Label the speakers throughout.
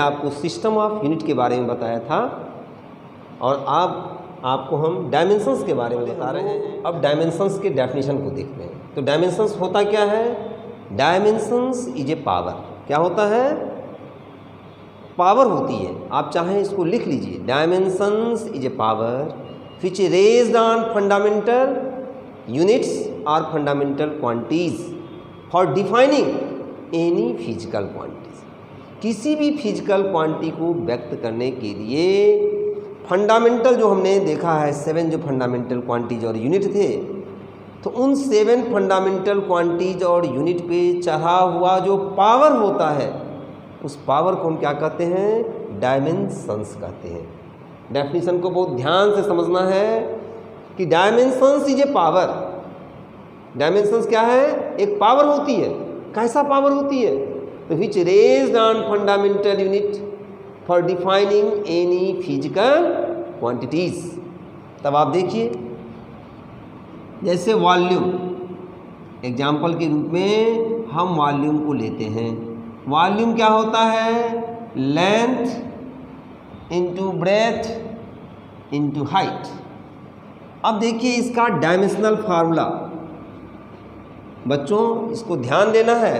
Speaker 1: आपको system of unit के बारे में बताया था और आपको हम डायमेंशंस के बारे में बता रहे हैं। अब डायमेंशंस के डेफिनेशन को देखते हैं। तो डायमेंशंस होता क्या है? Dimensions is a power. क्या होता है? पावर होती है। आप चाहें इसको लिख लीजिए, dimensions is a power which raised on fundamental units और fundamental quantities for defining any physical quantities. किसी भी फिजिकल क्वांटिटी को व्यक्त करने के लिए फंडामेंटल जो हमने देखा है 7 जो फंडामेंटल क्वांटिटीज और यूनिट थे, तो उन 7 फंडामेंटल क्वांटिटीज और यूनिट पे चढ़ा हुआ जो पावर होता है उस पावर को हम क्या कहते हैं? डायमेंशंस कहते हैं। डेफिनेशन को बहुत ध्यान से समझना है कि dimensions is a power. Dimensions क्या है? एक पावर होती है। कैसा पावर होती है? तो which raised on fundamental unit for defining any physical quantities. तब आप देखिए, जैसे वॉल्यूम, एग्जाम्पल के रूप में हम वॉल्यूम को लेते हैं। वॉल्यूम क्या होता है? Length into breadth into height. अब देखिए इसका डायमेंशनल फार्मूला, बच्चों इसको ध्यान देना है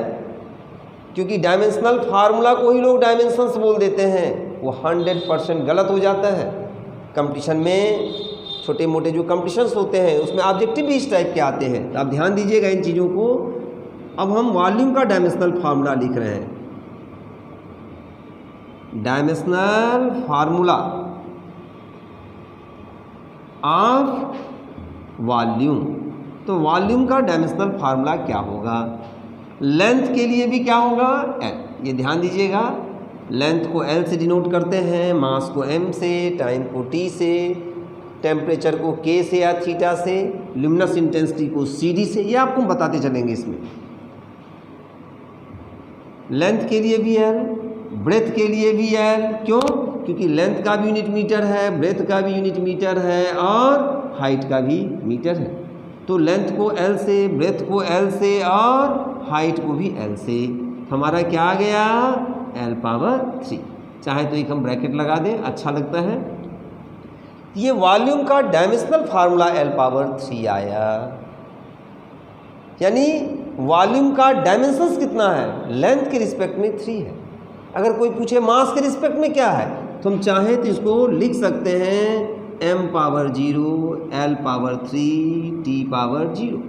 Speaker 1: क्योंकि डायमेंशनल फार्मूला को ही लोग डायमेंशंस बोल देते हैं, वो 100% गलत हो जाता है। कंपटीशन में छोटे मोटे जो कंपटीशन्स होते हैं उसमें ऑब्जेक्टिव भी इस टाइप के आते हैं, तो आप ध्यान दीजिएगा इन चीज़ों को। अब हम वॉल्यूम का डायमेंशनल फार्मूला लिख रहे हैं। Dimensional formula of volume. तो वॉल्यूम का डायमेंशनल फार्मूला क्या होगा? लेंथ के लिए भी क्या होगा? L। ये ध्यान दीजिएगा, लेंथ को L से डिनोट करते हैं, मास को M से, टाइम को T से, टेम्परेचर को K से या थीटा से, ल्यूमिनस इंटेंसिटी को CD से। ये आपको बताते चलेंगे इसमें। लेंथ के लिए भी L, ब्रेथ के लिए भी L। क्यों? क्योंकि लेंथ का भी यूनिट मीटर है, ब्रेथ का भी यूनिट मीटर है और हाइट का भी मीटर है। तो लेंथ को L से, ब्रेथ को L से और हाइट को भी L से। हमारा क्या आ गया? L power 3। चाहे तो एक हम ब्रैकेट लगा दें, अच्छा लगता है। ये वॉल्यूम का डायमेंशनल फार्मूला L पावर 3 आया। यानी वॉल्यूम का डायमेंशंस कितना है? लेंथ के रिस्पेक्ट में 3 है। अगर कोई पूछे मास के रिस्पेक्ट में क्या है, तो हम चाहे तो इसको लिख सकते हैं m power 0, L power 3, T power 0।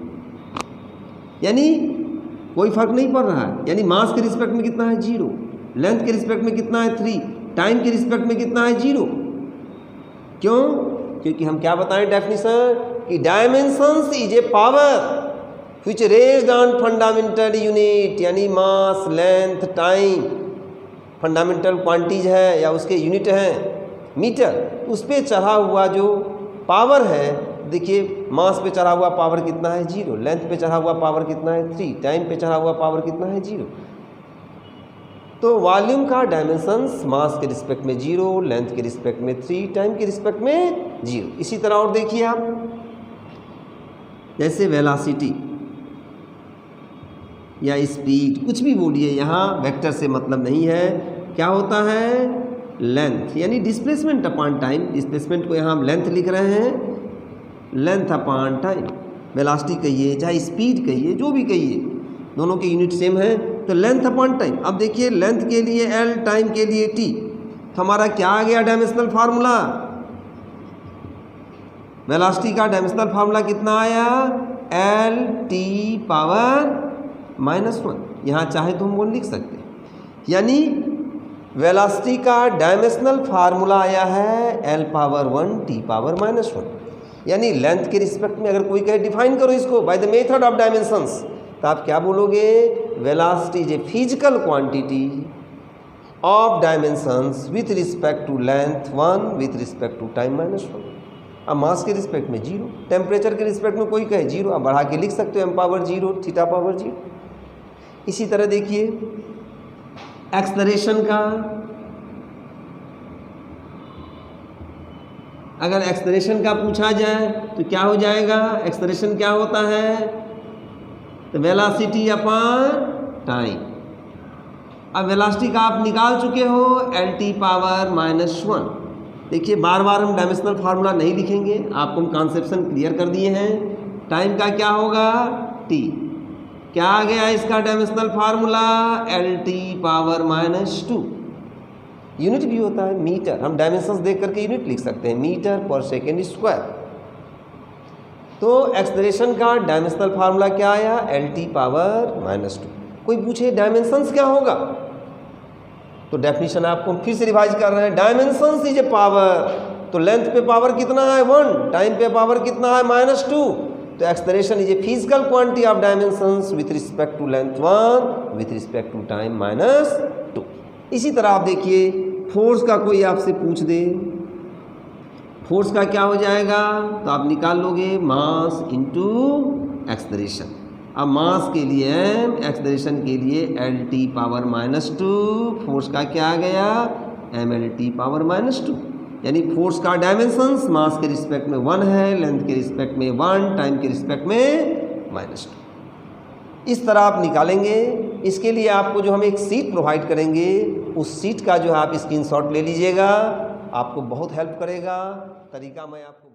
Speaker 1: यानी कोई फर्क नहीं पड़ रहा है। यानी मास के रिस्पेक्ट में कितना है? 0। लेंथ के रिस्पेक्ट में कितना है? 3। टाइम के रिस्पेक्ट में कितना है? 0। क्यों? क्योंकि हम क्या बताएं डेफिनेशन कि dimensions is a power which raised on fundamental unit, यानी मास, लेंथ, टाइम फंडामेंटल क्वांटिटीज है या उसके यूनिट हैं मीटर, उस पर चढ़ा हुआ जो पावर है। देखिए मास पे चढ़ा हुआ पावर कितना है? 0। लेंथ पे चढ़ा हुआ पावर कितना है? 3। टाइम पे चढ़ा हुआ पावर कितना है? 0। तो वॉल्यूम का डायमेंशंस मास के रिस्पेक्ट में 0, लेंथ के रिस्पेक्ट में 3, टाइम के रिस्पेक्ट में 0। इसी तरह और देखिए आप, जैसे वेलोसिटी या स्पीड, कुछ भी बोलिए, यहाँ वेक्टर से मतलब नहीं है। क्या होता है? लेंथ यानी डिस्प्लेसमेंट अपॉन टाइम। डिस्प्लेसमेंट को यहाँ हम लेंथ लिख रहे हैं, लेंथ अपॉन टाइम। वेलोसिटी कहिए चाहे स्पीड कहिए, जो भी कहिए, दोनों के यूनिट सेम है, तो लेंथ अपॉन टाइम। अब देखिए लेंथ के लिए L, टाइम के लिए T। तो हमारा क्या आ गया डायमेंशनल फार्मूला? वेलोसिटी का डायमेंशनल फार्मूला कितना आया? L T power -1। यहाँ चाहे तो हम वो लिख सकते हैं। यानी वेलोसिटी का डायमेंशनल फार्मूला आया है L पावर 1 T पावर -1। यानी लेंथ के रिस्पेक्ट में अगर कोई कहे डिफाइन करो इसको by the method of dimensions, तो आप क्या बोलोगे? Velocity is a physical quantity of dimensions with respect to length 1 with respect to time -1। अब मास के रिस्पेक्ट में 0, टेम्परेचर के रिस्पेक्ट में कोई कहे 0, आप बढ़ा के लिख सकते हो m पावर 0, थीटा पावर 0। इसी तरह देखिए एक्सलरेशन का, अगर एक्सलरेशन का पूछा जाए तो क्या हो जाएगा? एक्सलरेशन क्या होता है? तो वेलोसिटी अपॉन टाइम। अब वेलोसिटी का आप निकाल चुके हो L⁻⁻1। देखिए बार बार हम डायमेंशनल फार्मूला नहीं लिखेंगे, आपको हम कॉन्सेप्शन क्लियर कर दिए हैं। टाइम का क्या होगा t, क्या आ गया इसका डायमेंशनल फार्मूला L⁻⁻2। यूनिट भी होता है मीटर, हम डायमेंशंस देख करके यूनिट लिख सकते हैं, मीटर पर सेकेंड स्क्वायर। तो एक्सेलरेशन का डायमेंशनल फार्मूला क्या आया L⁻⁻2। कोई पूछे डायमेंशंस क्या होगा, तो डेफिनेशन आपको फिर से रिवाइज कर रहे हैं। डायमेंशंस इज ए पावर, तो लेंथ पे पावर कितना है 1, टाइम पे पावर कितना है -2। तो acceleration is a physical quantity of dimensions with respect to length 1 with respect to time -2। इसी तरह आप देखिए फोर्स का कोई आपसे पूछ दे, फोर्स का क्या हो जाएगा, तो आप निकाल लोगे मास इनटू एक्सेलरेशन। अब मास के लिए m, एक्सेलरेशन के लिए L⁻⁻2, फोर्स का क्या आ गया mL⁻⁻2। यानी फोर्स का डायमेंशंस मास के रिस्पेक्ट में 1 है, लेंथ के रिस्पेक्ट में 1, टाइम के रिस्पेक्ट में -2। इस तरह आप निकालेंगे। इसके लिए आपको जो हम एक सीट प्रोवाइड करेंगे, उस सीट का जो है आप स्क्रीनशॉट ले लीजिएगा, आपको बहुत हेल्प करेगा। तरीका मैं आपको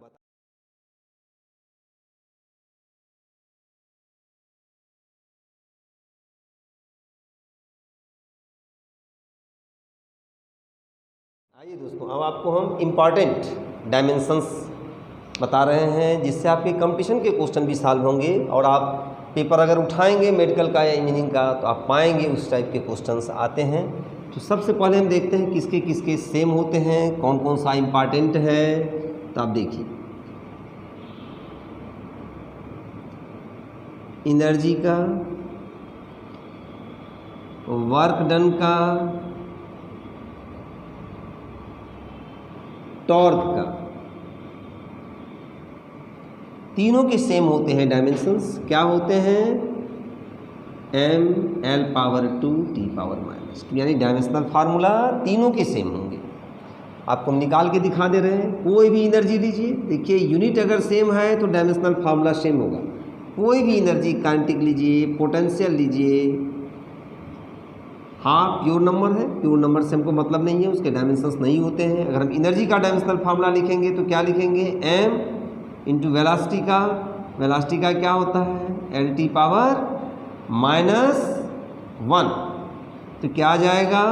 Speaker 1: आइए दोस्तों, अब आपको हम इम्पॉर्टेंट डायमेंशंस बता रहे हैं, जिससे आपके कंपटीशन के क्वेश्चन भी सॉल्व होंगे और आप पेपर अगर उठाएंगे मेडिकल का या इंजीनियरिंग का, तो आप पाएंगे उस टाइप के क्वेश्चंस आते हैं। तो सबसे पहले हम देखते हैं किसके किसके सेम होते हैं, कौन कौन सा इम्पॉर्टेंट है। तो आप देखिए एनर्जी का, वर्क डन का, टॉर्क का, तीनों के सेम होते हैं डायमेंशंस। क्या होते हैं mL⁻2T⁻², यानी डायमेंशनल फार्मूला तीनों के सेम होंगे। आपको हम निकाल के दिखा दे रहे हैं। कोई भी एनर्जी लीजिए, देखिए यूनिट अगर सेम है तो डायमेंशनल फार्मूला सेम होगा। कोई भी एनर्जी, काइनेटिक लीजिए, पोटेंशियल लीजिए, हाँ प्योर नंबर है, प्योर नंबर से हमको मतलब नहीं है, उसके डायमेंशंस नहीं होते हैं। अगर हम एनर्जी का डायमेंशनल फार्मूला लिखेंगे तो क्या लिखेंगे m इंटू वेलोसिटी का, वेलोसिटी का क्या होता है L⁻⁻1। तो क्या आ जाएगा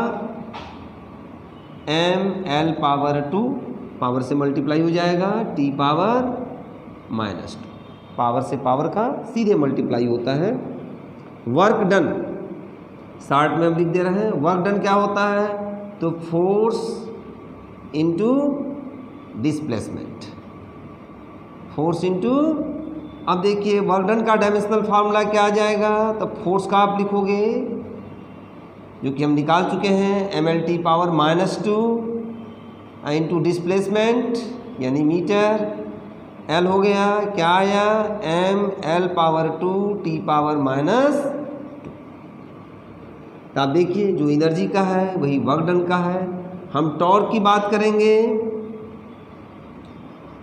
Speaker 1: mL⁻2, पावर से मल्टीप्लाई हो जाएगा T⁻², पावर से पावर का सीधे मल्टीप्लाई होता है। वर्क डन शॉर्ट में हम लिख दे रहे हैं। वर्क डन क्या होता है, तो force into displacement, force into, अब देखिए वर्क डन का डायमेंशनल फार्मूला क्या आ जाएगा, तो फोर्स का आप लिखोगे जो कि हम निकाल चुके हैं mL⁻⁻2 इंटू डिस्प्लेसमेंट यानी मीटर, L हो गया, क्या आया mL⁻2T⁻²। तो आप देखिए जो एनर्जी का है वही वर्क डन का है। हम टॉर्क की बात करेंगे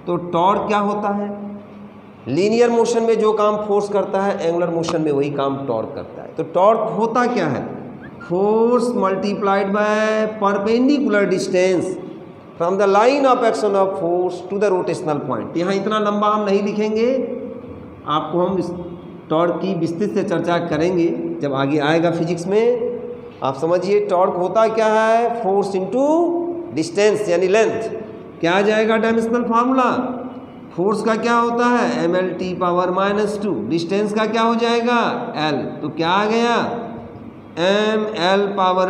Speaker 1: तो टॉर्क क्या होता है, लीनियर मोशन में जो काम फोर्स करता है, एंगुलर मोशन में वही काम टॉर्क करता है। तो टॉर्क होता क्या है, force multiplied by perpendicular distance from the line of action of force to the rotational point. यहाँ इतना लंबा हम नहीं लिखेंगे, आपको हम इस टॉर्क की विस्तृत से चर्चा करेंगे जब आगे आएगा फिजिक्स में। आप समझिए टॉर्क होता क्या है, फोर्स इनटू डिस्टेंस यानी लेंथ। क्या आ जाएगा डायमेंशनल फार्मूला, फोर्स का क्या होता है mL⁻⁻2, डिस्टेंस का क्या हो जाएगा L, तो क्या आ गया mL⁻2T⁻²।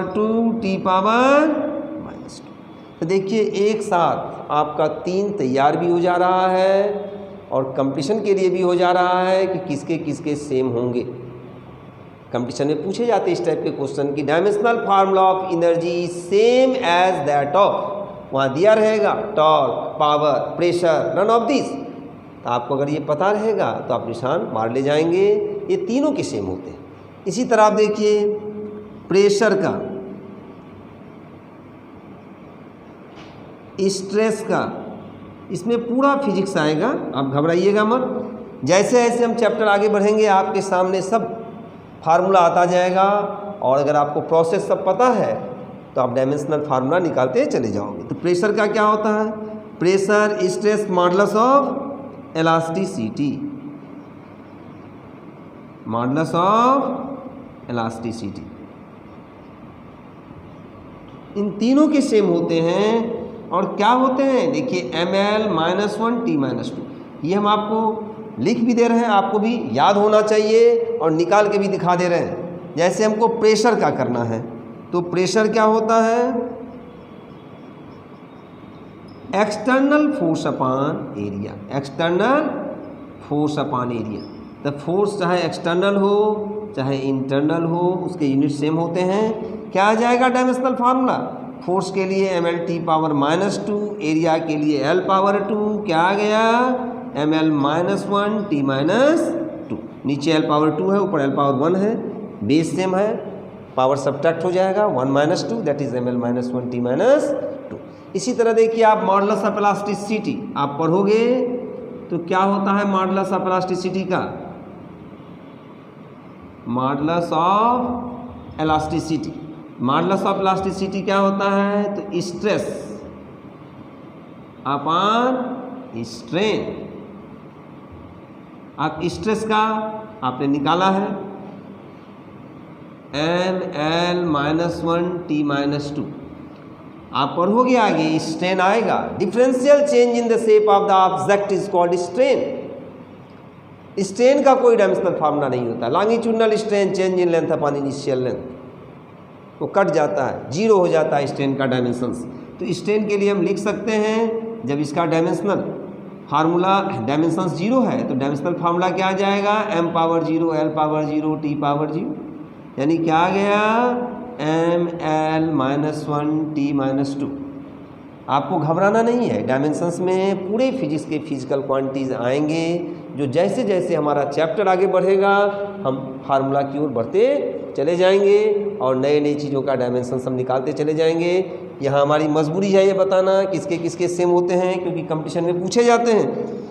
Speaker 1: तो देखिए एक साथ आपका 3 तैयार भी हो जा रहा है और कंपटीशन के लिए भी हो जा रहा है कि किसके किसके सेम होंगे। कंपटीशन में पूछे जाते इस टाइप के क्वेश्चन की dimensional formula of energy same as that of, वहाँ दिया रहेगा torque, power, pressure, none of this. तो आपको अगर ये पता रहेगा तो आप निशान मार ले जाएंगे। ये तीनों के सेम होते हैं। इसी तरह आप देखिए प्रेशर का, स्ट्रेस का, इसमें पूरा फिजिक्स आएगा, आप घबराइएगा मत। जैसे जैसे हम चैप्टर आगे बढ़ेंगे आपके सामने सब फार्मूला आता जाएगा और अगर आपको प्रोसेस सब पता है तो आप डायमेंशनल फार्मूला निकालते चले जाओगे। तो प्रेशर का क्या होता है? Pressure stress modulus of elasticity, modulus of elasticity, इन तीनों के सेम होते हैं। और क्या होते हैं? देखिए ml -1 t -2, ये हम आपको लिख भी दे रहे हैं, आपको भी याद होना चाहिए और निकाल के भी दिखा दे रहे हैं। जैसे हमको प्रेशर का करना है तो प्रेशर क्या होता है? External force upon area, external force upon area. तो फोर्स चाहे एक्सटर्नल हो चाहे इंटरनल हो, उसके यूनिट सेम होते हैं। क्या आ जाएगा डायमेंशनल फार्मूला? फोर्स के लिए ml t पावर -2, एरिया के लिए L पावर 2, क्या आ गया? ml -1 t -2, नीचे L पावर 2 है, ऊपर L पावर 1 है, बेस सेम है, पावर सब्ट्रैक्ट हो जाएगा 1 - 2, दैट इज ml -1 t -2। इसी तरह देखिए आप मॉडुलस ऑफ इलास्टिसिटी आप पढ़ोगे तो क्या होता है मॉडुलस ऑफ इलास्टिसिटी का? Modulus of elasticity, modulus of elasticity क्या होता है? तो स्ट्रेस अपॉन स्ट्रेन। आप स्ट्रेस का आपने निकाला है ml -1 t -2, आप पढ़ोगे आगे स्ट्रेन आएगा। Differential change in the shape of the object is called strain. Strain का कोई डायमेंशनल फार्मूला नहीं होता। Longitudinal strain change in length upon initial length, वो कट जाता है, जीरो हो जाता है स्ट्रेन का डायमेंशंस। तो स्ट्रेन के लिए हम लिख सकते हैं, जब इसका डायमेंशनल फार्मूला डायमेंशंस जीरो है तो डायमेंशनल फार्मूला क्या आ जाएगा? m power 0 L power 0 t power 0, यानी क्या आ गया? ml -1 t -2। आपको घबराना नहीं है, डायमेंशंस में पूरे फिजिक्स के फिजिकल क्वांटिटीज़ आएंगे, जो जैसे जैसे हमारा चैप्टर आगे बढ़ेगा हम फार्मूला की ओर बढ़ते चले जाएंगे और नए नई चीज़ों का डायमेंशन हम निकालते चले जाएंगे। यहाँ हमारी मजबूरी है ये बताना किसके किसके सेम होते हैं, क्योंकि कंपटीशन में पूछे जाते हैं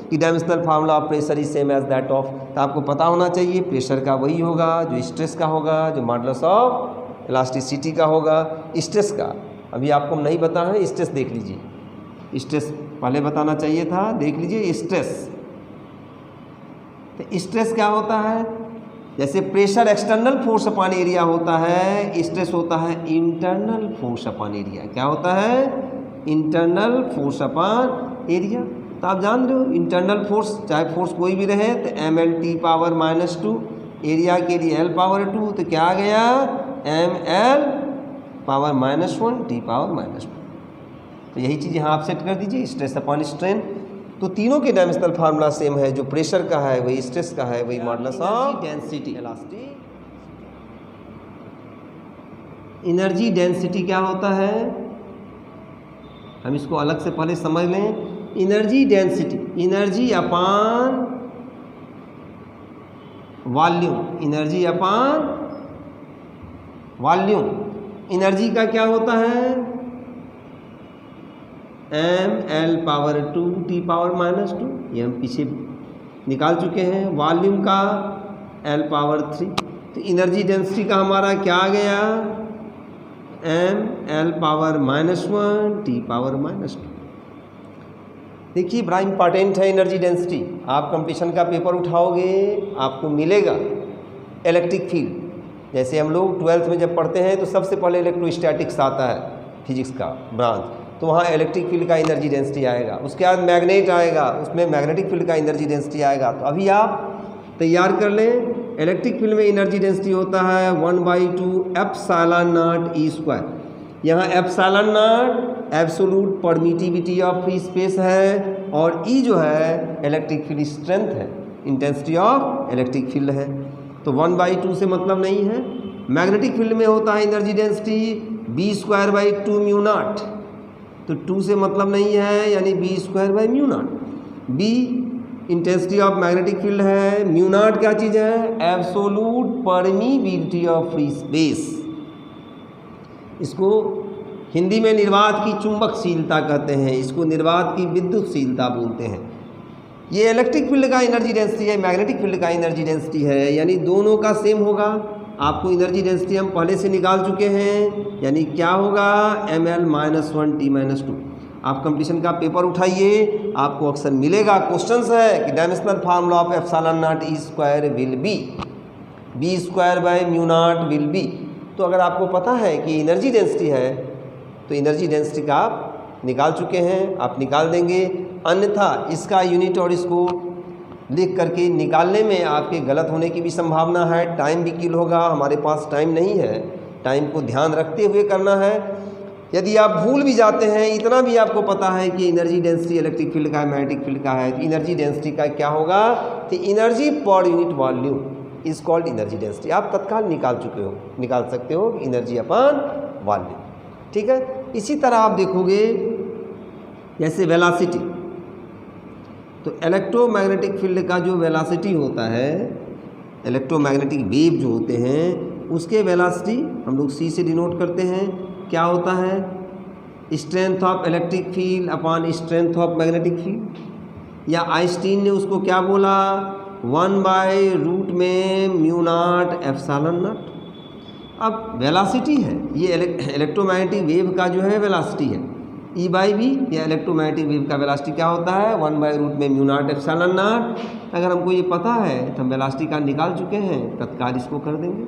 Speaker 1: कि dimensional formula of pressure is same as that of, तो आपको पता होना चाहिए प्रेशर का वही होगा जो स्ट्रेस का होगा, जो मॉडुलस ऑफ इलास्टिसिटी का होगा। स्ट्रेस का अभी आपको नहीं पता है, स्ट्रेस देख लीजिए, स्ट्रेस पहले बताना चाहिए था, देख लीजिए स्ट्रेस। तो स्ट्रेस क्या होता है? जैसे pressure external force upon area होता है, स्ट्रेस होता है इंटरनल फोर्स अपॉन एरिया। क्या होता है? Internal force upon area. तो आप जान रहे हो इंटरनल फोर्स, चाहे फोर्स कोई भी रहे, तो ml t पावर -2, एरिया के लिए L पावर 2, तो क्या आ गया? ml power -1 t power -2। तो यही चीज़ यहाँ आप सेट कर दीजिए, स्ट्रेस अपॉन स्ट्रेन। तो तीनों के डायमेंशनल फार्मूला सेम है, जो प्रेशर का है वही स्ट्रेस का है, वही modulus of density. Energy density क्या होता है? हम इसको अलग से पहले समझ लें। Energy density, energy upon volume, energy upon volume. Energy का क्या होता है? ml पावर 2 t पावर -2, ये हम पीछे निकाल चुके हैं। वॉल्यूम का L पावर 3। तो एनर्जी डेंसिटी का हमारा क्या आ गया? ml power -1 t power -2। देखिए बड़ा इंपॉर्टेंट है एनर्जी डेंसिटी। आप कंपटीशन का पेपर उठाओगे आपको मिलेगा इलेक्ट्रिक फील्ड। जैसे हम लोग 12th में जब पढ़ते हैं तो सबसे पहले इलेक्ट्रोस्टैटिक्स आता है फिजिक्स का ब्रांच, तो वहाँ इलेक्ट्रिक फील्ड का एनर्जी डेंसिटी आएगा। उसके बाद मैग्नेट आएगा, उसमें मैग्नेटिक फील्ड का एनर्जी डेंसिटी आएगा। तो अभी आप तैयार कर लें, इलेक्ट्रिक फील्ड में एनर्जी डेंसिटी होता है 1/2 ε0 E²। यहाँ ε0 absolute permittivity of free space है और E जो है इलेक्ट्रिक फील्ड स्ट्रेंथ है, इंटेंसिटी ऑफ इलेक्ट्रिक फील्ड है। तो 1/2 से मतलब नहीं है। मैग्नेटिक फील्ड में होता है एनर्जी डेंसिटी B²/2 μ0, तो 2 से मतलब नहीं है, यानी B²/μ0। B intensity of magnetic field है, μ0 क्या चीज़ है? Absolute permittivity of free space. इसको हिंदी में निर्वात की चुंबकशीलता कहते हैं, इसको निर्वात की विद्युतशीलता बोलते हैं। ये इलेक्ट्रिक फील्ड का एनर्जी डेंसिटी है, मैग्नेटिक फील्ड का एनर्जी डेंसिटी है, यानी दोनों का सेम होगा। आपको एनर्जी डेंसिटी हम पहले से निकाल चुके हैं, यानी क्या होगा ml-1 T-2। आप कंपटीशन का पेपर उठाइए, आपको अक्सर मिलेगा, क्वेश्चंस है कि dimensional formula of epsilon naught E square will be B square by mu naught will be. तो अगर आपको पता है कि एनर्जी डेंसिटी है तो एनर्जी डेंसिटी का आप निकाल चुके हैं, आप निकाल देंगे। अन्यथा इसका यूनिट और इसको लिख करके निकालने में आपके गलत होने की भी संभावना है, टाइम भी किल होगा। हमारे पास टाइम नहीं है, टाइम को ध्यान रखते हुए करना है। यदि आप भूल भी जाते हैं, इतना भी आपको पता है कि एनर्जी डेंसिटी इलेक्ट्रिक फील्ड का है, मैग्नेटिक फील्ड का है, तो एनर्जी डेंसिटी का क्या होगा, तो energy per unit volume is called energy density. आप तत्काल निकाल सकते हो एनर्जी अपॉन वॉल्यूम, ठीक है। इसी तरह आप देखोगे जैसे वेलोसिटी, तो इलेक्ट्रोमैग्नेटिक फील्ड का जो वेलोसिटी होता है, इलेक्ट्रोमैग्नेटिक वेव जो होते हैं उसके वेलोसिटी हम लोग सी से डिनोट करते हैं। क्या होता है, strength of electric field upon strength of magnetic field. या आइंस्टीन ने उसको क्या बोला, 1/रूट में म्यू नॉट एप्सिलॉन नॉट। अब वेलोसिटी है, ये इलेक्ट्रोमैग्नेटिक वेव का जो है वेलोसिटी है, E/v या इलेक्ट्रोमैग्नेटिक वेव का वेलोसिटी क्या होता है, 1/रूट में म्यू नॉट एप्सिलॉन नॉट। अगर हमको ये पता है तो हम वेलोसिटी का निकाल चुके हैं, तत्काल इसको कर देंगे।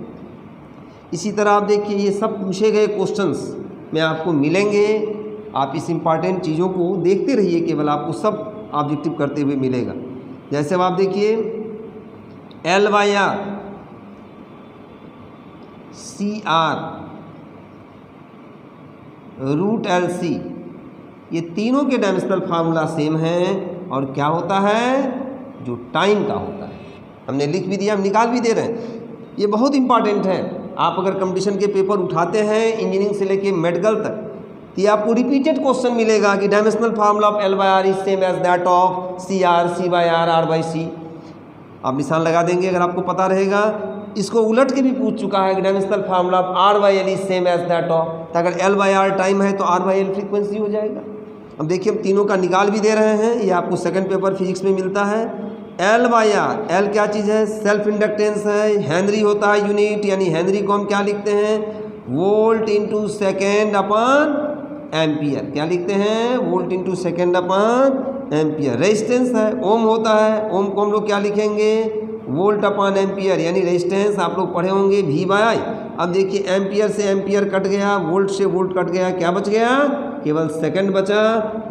Speaker 1: इसी तरह आप देखिए ये सब पूछे गए क्वेश्चंस में आपको मिलेंगे। आप इस इम्पॉर्टेंट चीज़ों को देखते रहिए, केवल आपको सब ऑब्जेक्टिव करते हुए मिलेगा। जैसे अब आप देखिए L/R, CR, रूट LC, ये तीनों के डायमेंशनल फार्मूला सेम हैं। और क्या होता है, जो टाइम का होता है, हमने लिख भी दिया, हम निकाल भी दे रहे हैं। ये बहुत इंपॉर्टेंट है। आप अगर कंपटीशन के पेपर उठाते हैं इंजीनियरिंग से लेके मेडिकल तक, तो ये आपको रिपीटेड क्वेश्चन मिलेगा कि dimensional formula of L/R is same as that of CR, C/R, R/C। आप निशान लगा देंगे अगर आपको पता रहेगा। इसको उलट के भी पूछ चुका है कि dimensional formula of R/L is same as that of, तो अगर L/R टाइम है तो R/L फ्रीक्वेंसी हो जाएगा। अब देखिए हम तीनों का निकाल भी दे रहे हैं, ये आपको सेकंड पेपर फिजिक्स में मिलता है। L/R, L क्या चीज़ है, सेल्फ इंडक्टेंस है। हेनरी होता है यूनिट, यानी हेनरी को हम क्या लिखते हैं, volt into second upon ampere. क्या लिखते हैं, volt into second upon ampere. Resistance है, ओम होता है, ओम को हम लोग क्या लिखेंगे, वोल्ट अपॉन एम्पियर, यानी रेजिस्टेंस आप लोग पढ़े होंगे V/I। अब देखिए एम्पियर से एम्पियर कट गया, वोल्ट से वोल्ट कट गया, क्या बच गया, केवल सेकंड बचा,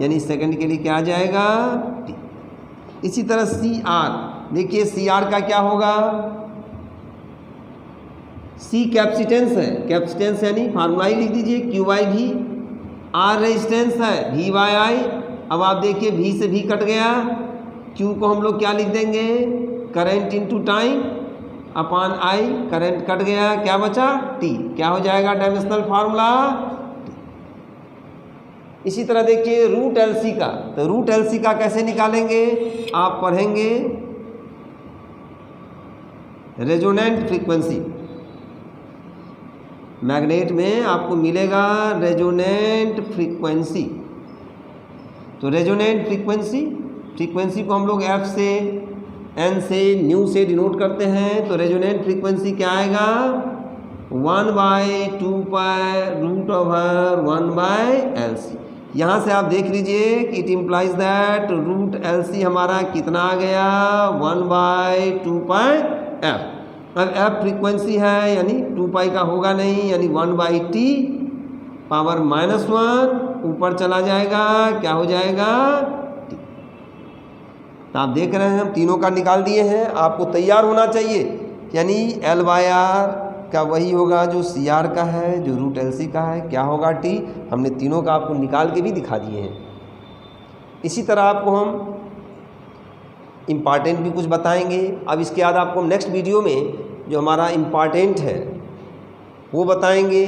Speaker 1: यानी सेकंड के लिए क्या आ जाएगा, T। इसी तरह CR, देखिए CR का क्या होगा, C कैपेसिटेंस है, कैपेसिटेंस यानी फार्मूला ही लिख दीजिए QI/V। R रेजिस्टेंस है, V/I। अब आप देखिए V से V कट गया, Q को हम लोग क्या लिख देंगे, current into time upon I, current cut गया, क्या बचा, T। क्या हो जाएगा डायमेंशनल फार्मूला, इसी तरह देखिए रूट LC का, तो रूट LC का कैसे निकालेंगे, आप पढ़ेंगे रेजोनेंट फ्रीक्वेंसी। मैग्नेट में आपको मिलेगा रेजोनेंट फ्रीक्वेंसी। तो रेजोनेंट फ्रीक्वेंसी को हम लोग F से, N से, न्यू से डिनोट करते हैं। तो रेजोनेंट फ्रीक्वेंसी क्या आएगा, 1/2π√1/LC। यहाँ से आप देख लीजिए कि it implies that root LC हमारा कितना आ गया, 1/2πf। अब F फ्रीक्वेंसी है, यानी 2π का होगा नहीं, यानी 1/T⁻⁻1 ऊपर चला जाएगा, क्या हो जाएगा, T। तो आप देख रहे हैं हम तीनों का निकाल दिए हैं। आपको तैयार होना चाहिए, यानी L/R का वही होगा जो CR का है, जो रूट LC का है, क्या होगा T। हमने तीनों का आपको निकाल के भी दिखा दिए हैं। इसी तरह आपको हम इम्पॉर्टेंट भी कुछ बताएंगे। अब इसके बाद आपको नेक्स्ट वीडियो में जो हमारा इम्पॉर्टेंट है वो बताएंगे,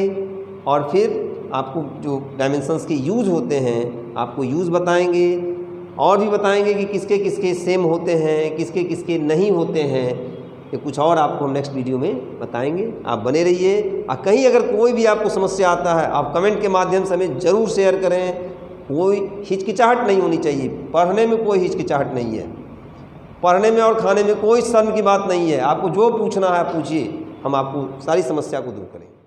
Speaker 1: और फिर आपको जो डायमेंशंस के यूज़ होते हैं आपको यूज़ बताएंगे, और भी बताएंगे कि किसके किसके सेम होते हैं, किसके किसके नहीं होते हैं। ये कुछ और आपको हम नेक्स्ट वीडियो में बताएंगे। आप बने रहिए। और कहीं अगर कोई भी आपको समस्या आता है, आप कमेंट के माध्यम से हमें ज़रूर शेयर करें। कोई हिचकिचाहट नहीं होनी चाहिए, पढ़ने में कोई हिचकिचाहट नहीं है, पढ़ने में और खाने में कोई शर्म की बात नहीं है। आपको जो पूछना है पूछिए, हम आपको सारी समस्या को दूर करेंगे।